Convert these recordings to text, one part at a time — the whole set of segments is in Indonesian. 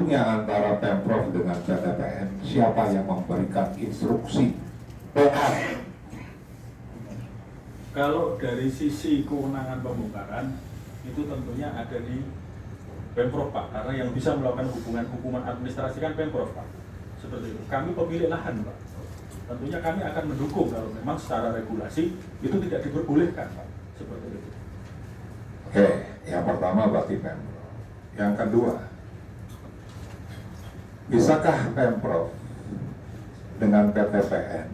ujungnya antara Pemprov dengan PTPN, siapa yang memberikan instruksi bongkar? Kalau dari sisi kewenangan pembongkaran itu tentunya ada di Pemprov Pak, karena yang bisa melakukan hukuman administrasi kan Pemprov Pak. Seperti itu. Kami pemilik lahan Pak. Tentunya kami akan mendukung kalau memang secara regulasi itu tidak diperbolehkan Pak. Seperti itu. Oke, yang pertama berarti Pemprov. Yang kedua, bisakah Pemprov dengan PTPN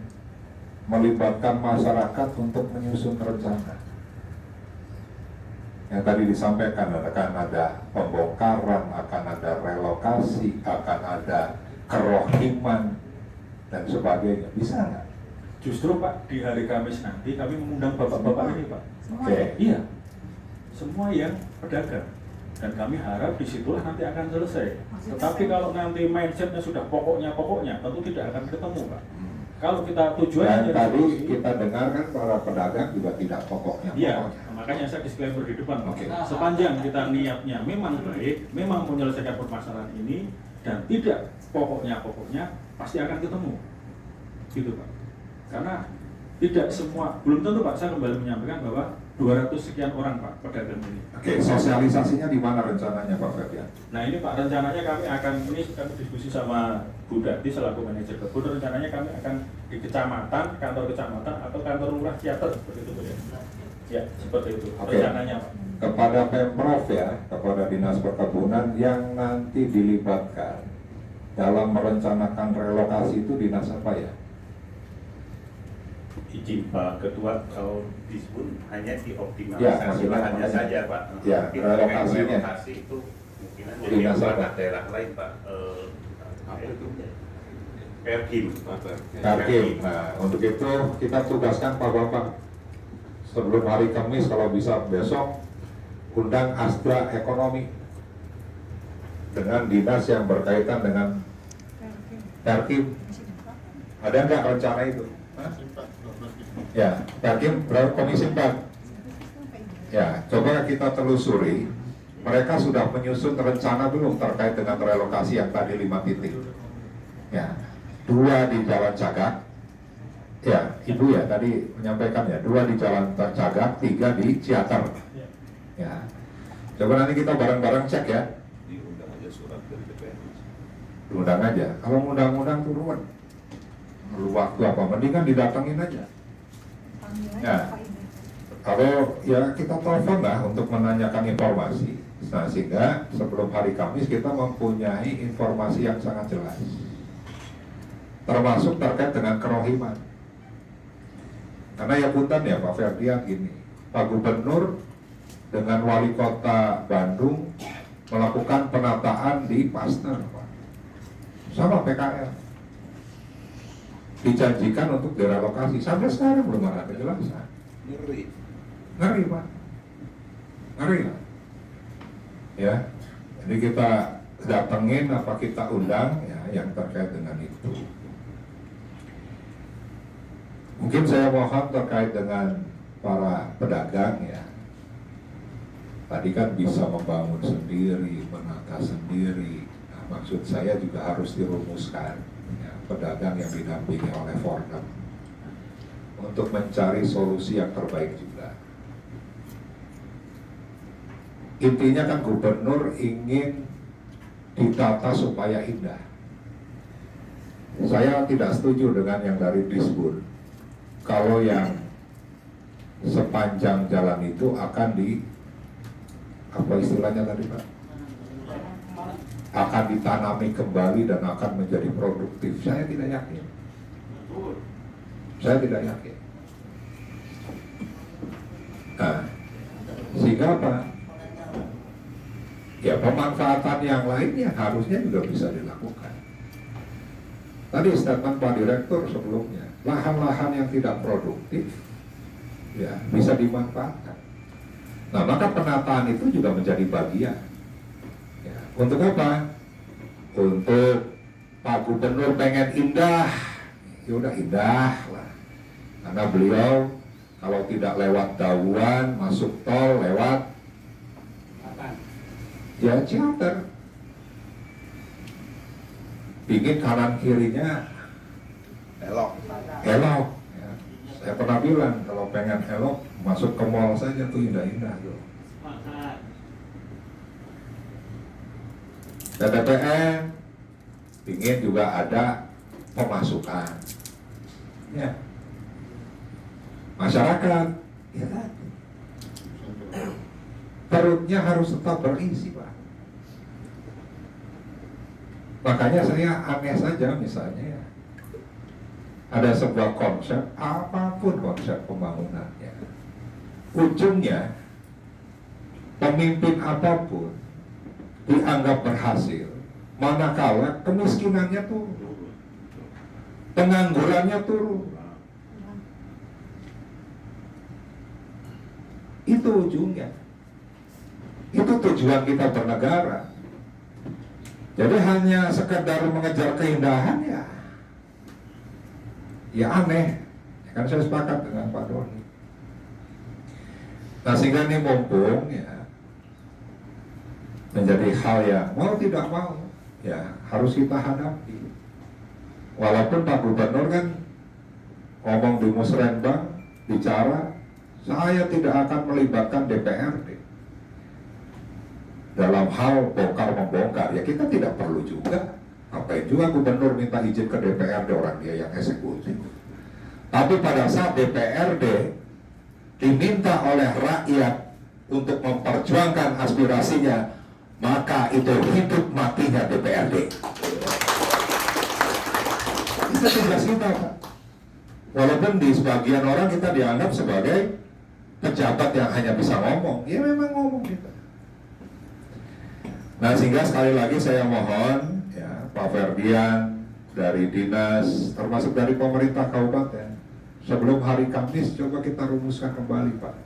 melibatkan masyarakat untuk menyusun rencana? Yang tadi disampaikan akan ada pembongkaran, akan ada relokasi, akan ada kerohiman dan sebagainya. Bisa nggak? Justru Pak, di hari Kamis nanti kami mengundang bapak-bapak ini Pak. Oke. Iya, semua yang pedagang. Dan kami harap disitulah nanti akan selesai. Tetapi kalau nanti mindsetnya sudah pokoknya, tentu tidak akan ketemu Pak. Kalau kita tujuannya Dan tadi kita dengar kan para pedagang juga tidak pokoknya. Iya, makanya saya disclaimer di depan. Oke. Sepanjang kita niatnya memang baik, memang menyelesaikan permasalahan ini dan tidak pokoknya pasti akan ketemu. Gitu Pak. Karena tidak semua, belum tentu Pak, saya kembali menyampaikan bahwa 200 sekian orang Pak pedagang ini. Oke, sosialisasinya di mana rencananya Pak Ferdian? Nah ini Pak, rencananya kami akan, ini kami diskusi sama Bu Dati selaku manajer kebun, rencananya kami akan di kecamatan, kantor kecamatan atau kantor lurah teater seperti itu ya. Ya, seperti itu. Oke. Rencananya Pak. Kepada Pemprov ya, kepada Dinas Perkebunan yang nanti dilibatkan dalam merencanakan relokasi itu dinas apa ya? Izin Pak Ketua, kalau disebut hanya Ya, dioptimalisasi maksudnya lahannya apa? saja Pak. Ya, Tapi relokasinya. relokasi itu mungkin Dinas di apa? daerah lain Pak. Apa itu? Perkim. Perkim. Nah, untuk itu kita tugaskan Pak Bapak sebelum hari Kamis kalau bisa besok undang Astra Ekonomi dengan dinas yang berkaitan dengan Perkim. Ada nggak rencana itu? Hah? Ya, Perkim berapa komisi 4? Ya, coba kita telusuri. Mereka sudah menyusun rencana belum terkait dengan relokasi yang tadi 5 titik? Ya, 2 di Jalan Cagak. Ya, Ibu ya tadi menyampaikan ya, 2 di Jalan Cagak, 3 di Ciater. Ya, coba nanti kita bareng-bareng cek ya. Diundang aja surat dari DPR. Diundang aja. Kalau undang-undang turun, perlu waktu apa? Mendingan didatengin aja. Ya, kalau ya kita telepon lah untuk menanyakan informasi. Nah, sehingga sebelum hari Kamis kita mempunyai informasi yang sangat jelas, termasuk terkait dengan kerohiman. Karena ya punten ya Pak Ferdian gini, Pak Gubernur dengan Wali Kota Bandung melakukan penataan di Pasteur Pak, sama PKL, dijanjikan untuk direlokasi, sampai sekarang belum ada kejelasan. Ngeri Pak, ngeri lah. Ya, jadi kita datengin apa kita undang ya yang terkait dengan itu. Mungkin saya mohon terkait dengan para pedagang ya. Tadi kan bisa membangun sendiri, menata sendiri. Nah, maksud saya juga harus dirumuskan ya, pedagang yang didampingi oleh Forkam untuk mencari solusi yang terbaik juga. Intinya kan gubernur ingin ditata supaya indah. Saya tidak setuju dengan yang dari Disbun. Kalau yang sepanjang jalan itu akan di, apa istilahnya tadi Pak? Akan ditanami kembali dan akan menjadi produktif. Saya tidak yakin. Saya tidak yakin. Nah, sehingga apa? Ya pemanfaatan yang lainnya harusnya juga bisa dilakukan. Tadi statement Pak Direktur sebelumnya, lahan-lahan yang tidak produktif ya bisa dimanfaatkan. Nah maka penataan itu juga menjadi bagian. Ya, untuk apa? Untuk Pak Gubernur pengen indah, ya udah indah lah. Karena beliau kalau tidak lewat Dawuan masuk tol lewat ya Ciater. pingin kanan kirinya elok. Ya. Saya pernah bilang kalau pengen elok masuk ke mall saja tuh indah-indah tuh. BPPN pingin juga ada pemasukan, ya masyarakat, ya kan? Perutnya harus tetap berisi, Pak. Makanya saya aneh saja misalnya ya, ada sebuah konsep, apapun konsep pembangunannya, ujungnya pemimpin apapun dianggap berhasil manakala kemiskinannya turun, penganggurannya turun. Itu ujungnya. Itu tujuan kita bernegara. Jadi hanya sekedar mengejar keindahan ya aneh. Kan saya sepakat dengan Pak Doni. Nah sehingga ini mumpung ya menjadi hal yang mau tidak mau ya harus kita hadapi. Walaupun Pak Gubernur kan ngomong di Musrenbang bicara, saya tidak akan melibatkan DPRD dalam hal bongkar-membongkar. Ya kita tidak perlu juga. Ngapain juga gubernur minta izin ke DPRD, orang dia yang eksekutif. Tapi pada saat DPRD diminta oleh rakyat untuk memperjuangkan aspirasinya, maka itu hidup matinya DPRD. Itu tugas kita, Pak. Walaupun di sebagian orang kita dianggap sebagai pejabat yang hanya bisa ngomong, ya memang ngomong kita. Nah sehingga sekali lagi saya mohon ya Pak Ferdian dari dinas, termasuk dari pemerintah kabupaten, sebelum hari Kamis coba kita rumuskan kembali, Pak,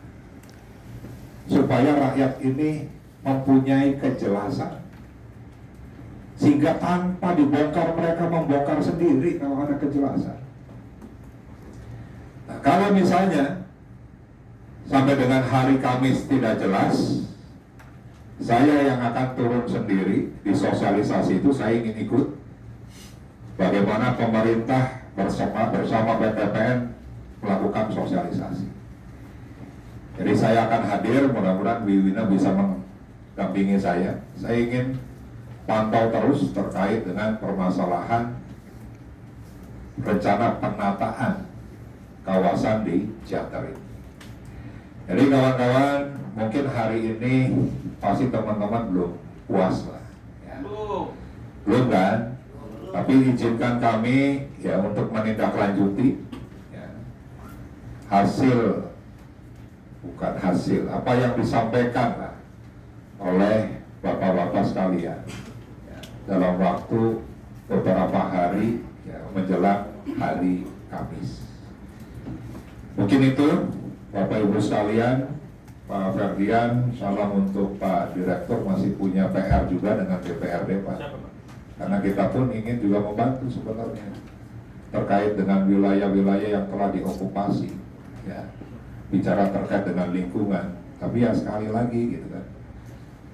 supaya rakyat ini mempunyai kejelasan, sehingga tanpa dibongkar mereka membongkar sendiri kalau ada kejelasan. Nah, kalau misalnya sampai dengan hari Kamis tidak jelas, saya yang akan turun sendiri di sosialisasi itu. Saya ingin ikut bagaimana pemerintah bersama BPPN melakukan sosialisasi. Jadi saya akan hadir, mudah-mudahan Wiwina bisa mendampingi saya. Saya ingin pantau terus terkait dengan permasalahan rencana penataan kawasan di Ciater ini. Jadi kawan-kawan, mungkin hari ini pasti teman-teman belum puas lah ya. Belum kan? Tapi izinkan kami ya untuk menindaklanjuti ya, apa yang disampaikan lah oleh bapak-bapak sekalian ya, dalam waktu beberapa hari ya, menjelang hari Kamis. Mungkin itu Bapak Ibu sekalian, Pak Ferdian, salam untuk Pak Direktur, masih punya PR juga dengan DPRD, Pak. Karena kita pun ingin juga membantu sebenarnya terkait dengan wilayah-wilayah yang telah diokupasi, ya. Bicara terkait dengan lingkungan, tapi ya sekali lagi gitu kan,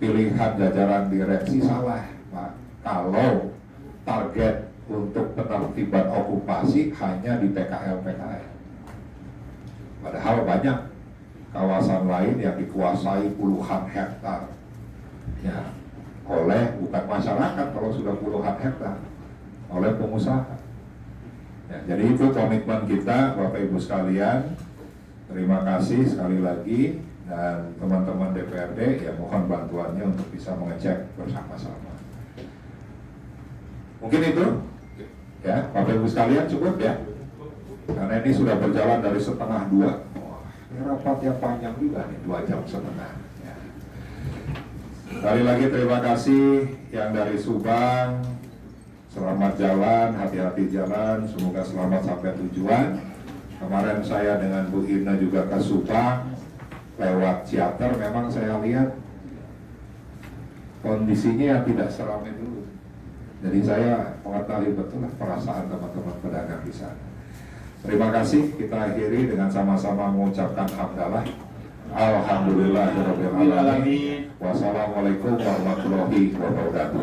pilihan jajaran direksi salah, Pak. Kalau target untuk penertiban okupasi hanya di PKL. Padahal banyak kawasan lain yang dikuasai puluhan hektar ya, oleh bukan masyarakat kalau sudah puluhan hektar, oleh pengusaha ya. Jadi itu komitmen kita Bapak Ibu sekalian. Terima kasih sekali lagi, dan teman-teman DPRD ya mohon bantuannya untuk bisa mengecek bersama-sama. Mungkin itu ya Bapak Ibu sekalian, cukup ya, karena ini sudah berjalan dari 1:30. Ini rapat yang panjang juga nih, 2 jam setengah ya. Sekali lagi terima kasih yang dari Subang, selamat jalan, hati-hati jalan, semoga selamat sampai tujuan. Kemarin saya dengan Bu Ina juga ke Subang lewat Ciater, memang saya lihat kondisinya yang tidak seramai dulu. Jadi saya mengetahui betul perasaan teman-teman pedagang di sana. Terima kasih, kita akhiri dengan sama-sama mengucapkan hamdalah. Alhamdulillahirabbil alamin. Wassalamualaikum warahmatullahi wabarakatuh.